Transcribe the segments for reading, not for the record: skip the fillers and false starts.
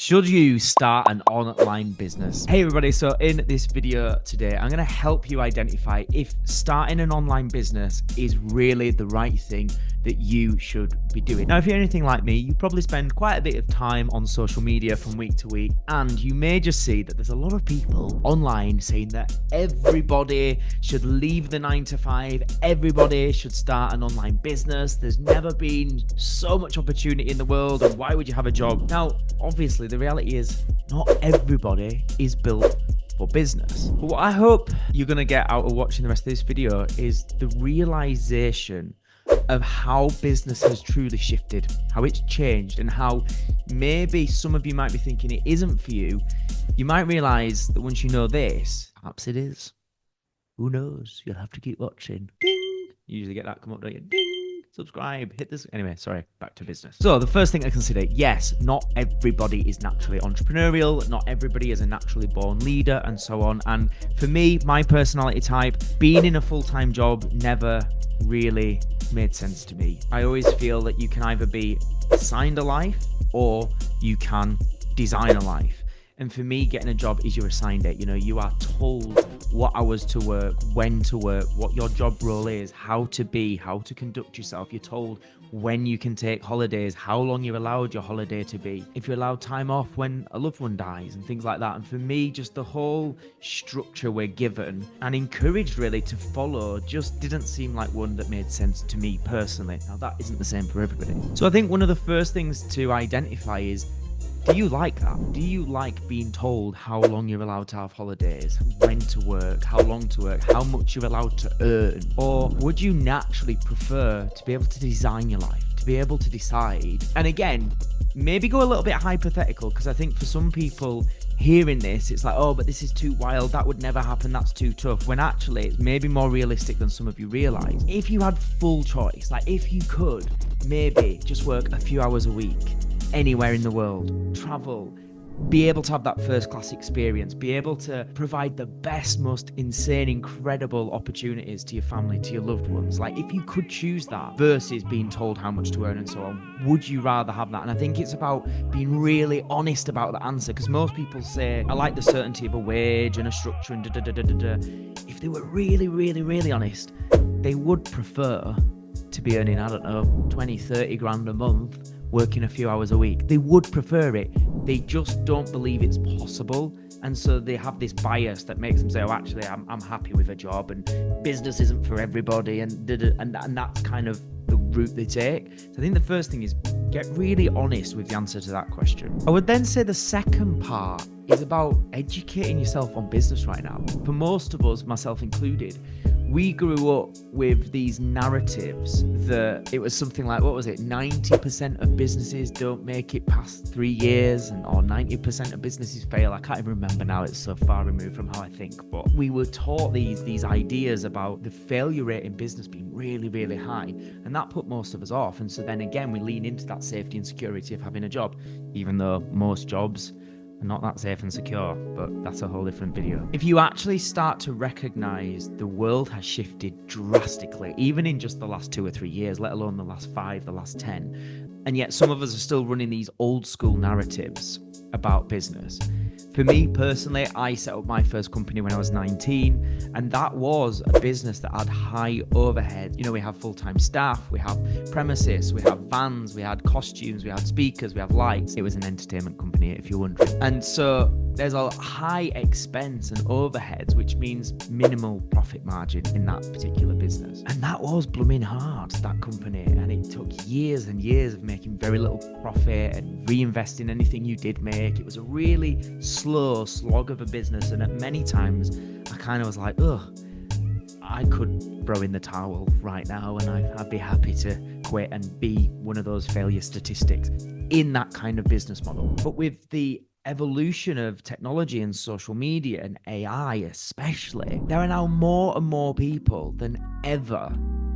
Should you start an online business? Hey everybody, so in this video today, I'm going to help you identify if starting an online business is really the right thing that you should be doing. Now, if you're anything like me, you probably spend quite a bit of time on social media from week to week, and you may just see that there's a lot of people online saying that everybody should leave the 9 to 5, everybody should start an online business. There's never been so much opportunity in the world, and why would you have a job? Now, obviously, the reality is not everybody is built for business. But what I hope you're going to get out of watching the rest of this video is the realization of how business has truly shifted, how it's changed, and how maybe some of you might be thinking it isn't for you. You might realize that once you know this, perhaps it is. Who knows? You'll have to keep watching. Ding! You usually get that come up, don't you? Ding! Subscribe, hit this. Anyway, sorry, back to business. So the first thing to consider, yes, not everybody is naturally entrepreneurial. Not everybody is a naturally born leader and so on. And for me, my personality type, being in a full-time job never really made sense to me. I always feel that you can either be assigned a life or you can design a life. And for me, getting a job is you're assigned it. You know, you are told what hours to work, when to work, what your job role is, how to be, how to conduct yourself. You're told when you can take holidays, how long you're allowed your holiday to be, if you're allowed time off when a loved one dies and things like that. And for me, just the whole structure we're given and encouraged really to follow just didn't seem like one that made sense to me personally. Now, that isn't the same for everybody. So I think one of the first things to identify is, do you like that? Do you like being told how long you're allowed to have holidays, when to work, how long to work, how much you're allowed to earn? Or would you naturally prefer to be able to design your life, to be able to decide? And again, maybe go a little bit hypothetical, because I think for some people hearing this, it's like, oh, but this is too wild, that would never happen, that's too tough, when actually it's maybe more realistic than some of you realize. If you had full choice, like if you could maybe just work a few hours a week, anywhere in the world, travel, be able to have that first class experience, be able to provide the best, most insane, incredible opportunities to your family, to your loved ones. Like if you could choose that versus being told how much to earn and so on, would you rather have that? And I think it's about being really honest about the answer, because most people say, I like the certainty of a wage and a structure and If they were really, really, really honest, they would prefer to be earning, I don't know, 20, 30 grand a month, working a few hours a week. They would prefer it. They just don't believe it's possible. And so they have this bias that makes them say, oh, actually, I'm happy with a job and business isn't for everybody. And that's kind of the route they take. So I think the first thing is get really honest with the answer to that question. I would then say the second part is about educating yourself on business right now. For most of us, myself included, we grew up with these narratives that it was something like, what was it, 90% of businesses don't make it past 3 years, or 90% of businesses fail. I can't even remember now, it's so far removed from how I think. But we were taught these ideas about the failure rate in business being really, really high. And that put most of us off. And so then again, we lean into that safety and security of having a job, even though most jobs are not that safe and secure, but that's a whole different video. If you actually start to recognize the world has shifted drastically, even in just the last 2 or 3 years, let alone the last 5, the last 10, and yet some of us are still running these old school narratives about business. For me personally, I set up my first company when I was 19, and that was a business that had high overhead. You know, we have full-time staff, we have premises, we have vans, we had costumes, we had speakers, we have lights. It was an entertainment company, if you're wondering. And so there's a high expense and overheads, which means minimal profit margin in that particular business. And that was blooming hard, that company. And it took years and years of making very little profit and reinvesting anything you did make. It was a really slow slog of a business. And at many times, I kind of was like, ugh, I could throw in the towel right now and I'd be happy to quit and be one of those failure statistics in that kind of business model. But with the evolution of technology and social media and AI especially, there are now more and more people than ever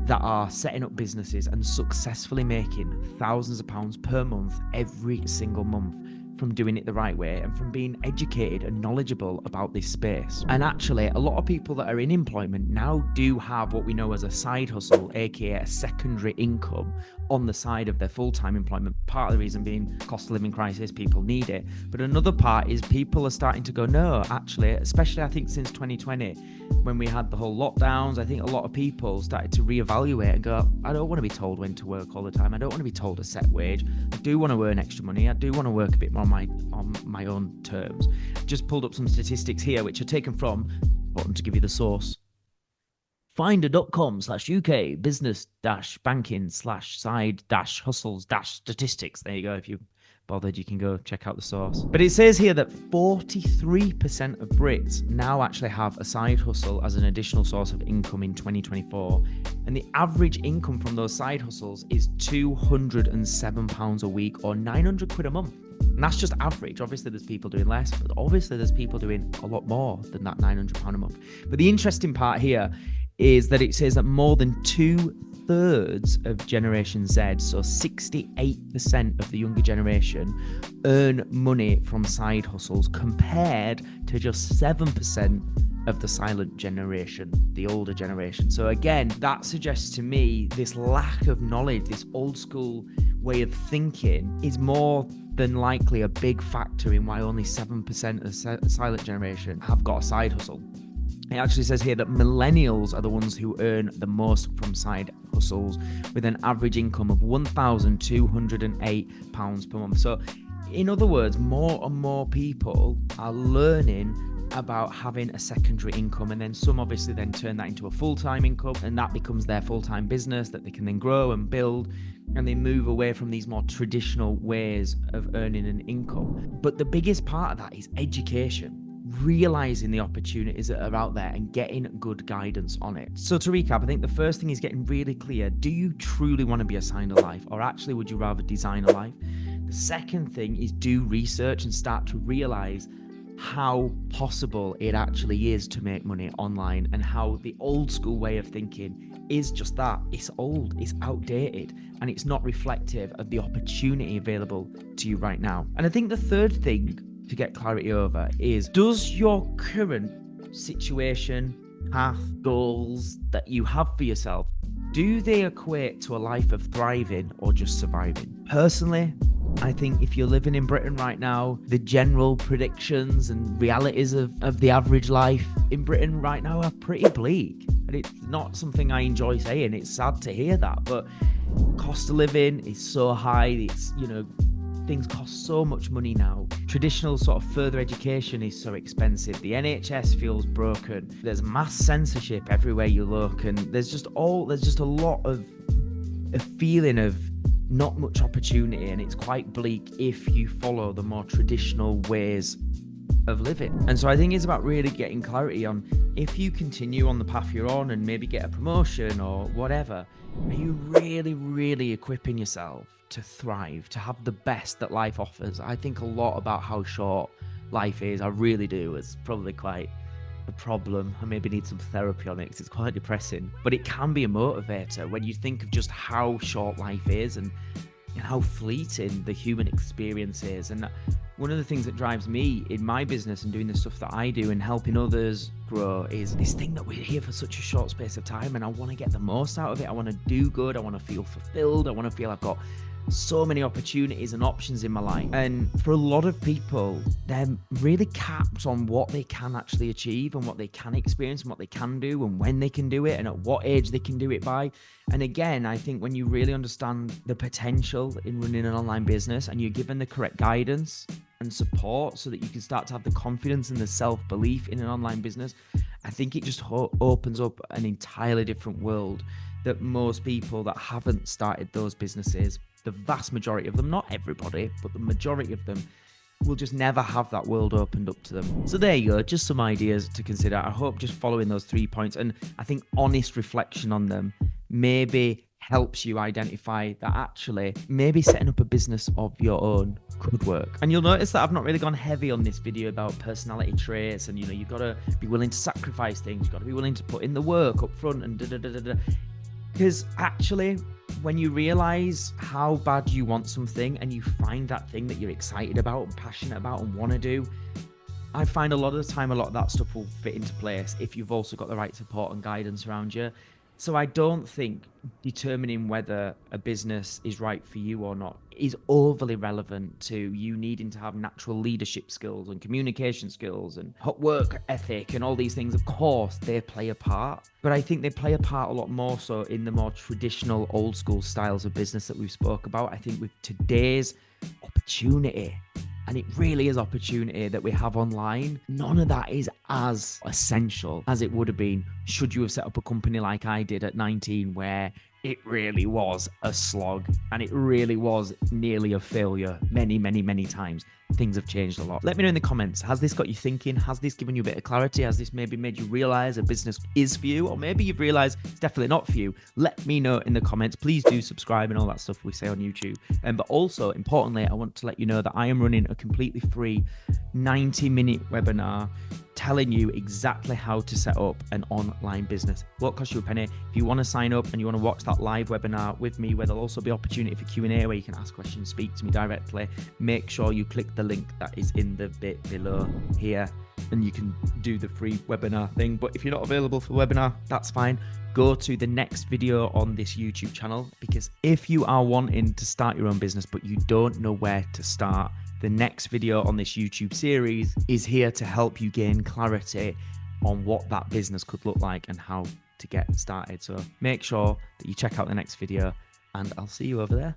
that are setting up businesses and successfully making thousands of pounds per month every single month from doing it the right way and from being educated and knowledgeable about this space. And actually, a lot of people that are in employment now do have what we know as a side hustle, aka a secondary income, on the side of their full-time employment. Part of the reason being cost of living crisis, people need it. But another part is people are starting to go, no, actually, especially I think since 2020, when we had the whole lockdowns, I think a lot of people started to reevaluate and go, I don't want to be told when to work all the time. I don't want to be told a set wage. I do want to earn extra money. I do want to work a bit more on my own terms. Just pulled up some statistics here, which are taken from, button to give you the source, finder.com/UK business-banking/side-hustles-statistics. There you go. If you bothered, you can go check out the source. But it says here that 43% of Brits now actually have a side hustle as an additional source of income in 2024. And the average income from those side hustles is £207 a week, or 900 quid a month. And that's just average. Obviously, there's people doing less, but obviously there's people doing a lot more than that £900 a month. But the interesting part here is that it says that more than 2/3 of Generation Z, so 68% of the younger generation, earn money from side hustles, compared to just 7% of the silent generation, the older generation. So again, that suggests to me this lack of knowledge, this old school way of thinking, is more than likely a big factor in why only 7% of the silent generation have got a side hustle. It actually says here that millennials are the ones who earn the most from side hustles, with an average income of £1,208 per month. So in other words, more and more people are learning about having a secondary income, and then some obviously then turn that into a full-time income, and that becomes their full-time business that they can then grow and build, and they move away from these more traditional ways of earning an income. But the biggest part of that is education, realizing the opportunities that are out there and getting good guidance on it. So to recap, I think the first thing is getting really clear: do you truly want to be assigned a life, or actually would you rather design a life? The second thing is do research and start to realize how possible it actually is to make money online, and how the old school way of thinking is just that. It's old, it's outdated, and it's not reflective of the opportunity available to you right now. And I think the third thing to get clarity over is, does your current situation, path, goals that you have for yourself, do they equate to a life of thriving or just surviving? Personally, I think if you're living in Britain right now, the general predictions and realities of the average life in Britain right now are pretty bleak. And it's not something I enjoy saying. It's sad to hear that, but cost of living is so high. It's, things cost so much money now. Traditional sort of further education is so expensive. The NHS feels broken. There's mass censorship everywhere you look, and there's just a lot of a feeling of not much opportunity, and it's quite bleak if you follow the more traditional ways of living. And so I think it's about really getting clarity on, if you continue on the path you're on and maybe get a promotion or whatever, are you really, really equipping yourself to thrive, to have the best that life offers? I think a lot about how short life is. I really do. It's probably quite a problem. I maybe need some therapy on it because it's quite depressing, but it can be a motivator when you think of just how short life is and how fleeting the human experience is. And one of the things that drives me in my business and doing the stuff that I do and helping others grow is this thing that we're here for such a short space of time, and I want to get the most out of it. I want to do good. I want to feel fulfilled. I want to feel I've got so many opportunities and options in my life. And for a lot of people, they're really capped on what they can actually achieve and what they can experience and what they can do and when they can do it and at what age they can do it by. And again, I think when you really understand the potential in running an online business and you're given the correct guidance and support so that you can start to have the confidence and the self-belief in an online business, I think it just opens up an entirely different world that most people that haven't started those businesses, the vast majority of them, not everybody, but the majority of them, will just never have that world opened up to them. So there you go, just some ideas to consider. I hope just following those 3 points, and I think honest reflection on them maybe helps you identify that actually maybe setting up a business of your own could work. And you'll notice that I've not really gone heavy on this video about personality traits and, you've got to be willing to sacrifice things, you've got to be willing to put in the work up front and da-da-da-da-da. Because actually, when you realize how bad you want something and you find that thing that you're excited about and passionate about and want to do, I find a lot of the time a lot of that stuff will fit into place if you've also got the right support and guidance around you. So I don't think determining whether a business is right for you or not is overly relevant to you needing to have natural leadership skills and communication skills and work ethic and all these things. Of course, they play a part, but I think they play a part a lot more so in the more traditional old school styles of business that we've spoke about. I think with today's opportunity, and it really is opportunity that we have online, none of that is as essential as it would have been should you have set up a company like I did at 19, where it really was a slog and it really was nearly a failure many, many, many times. Things have changed a lot. Let me know in the comments, has this got you thinking? Has this given you a bit of clarity? Has this maybe made you realize a business is for you? Or maybe you've realized it's definitely not for you. Let me know in the comments. Please do subscribe and all that stuff we say on YouTube. But also, importantly, I want to let you know that I am running a completely free 90-minute webinar telling you exactly how to set up an online business. Won't cost you a penny. If you want to sign up and you want to watch that live webinar with me, where there'll also be opportunity for Q&A where you can ask questions, speak to me directly, make sure you click the link that is in the bit below here and you can do the free webinar thing. But if you're not available for the webinar, that's fine. Go to the next video on this YouTube channel, because if you are wanting to start your own business but you don't know where to start, the next video on this YouTube series is here to help you gain clarity on what that business could look like and how to get started. So make sure that you check out the next video, and I'll see you over there.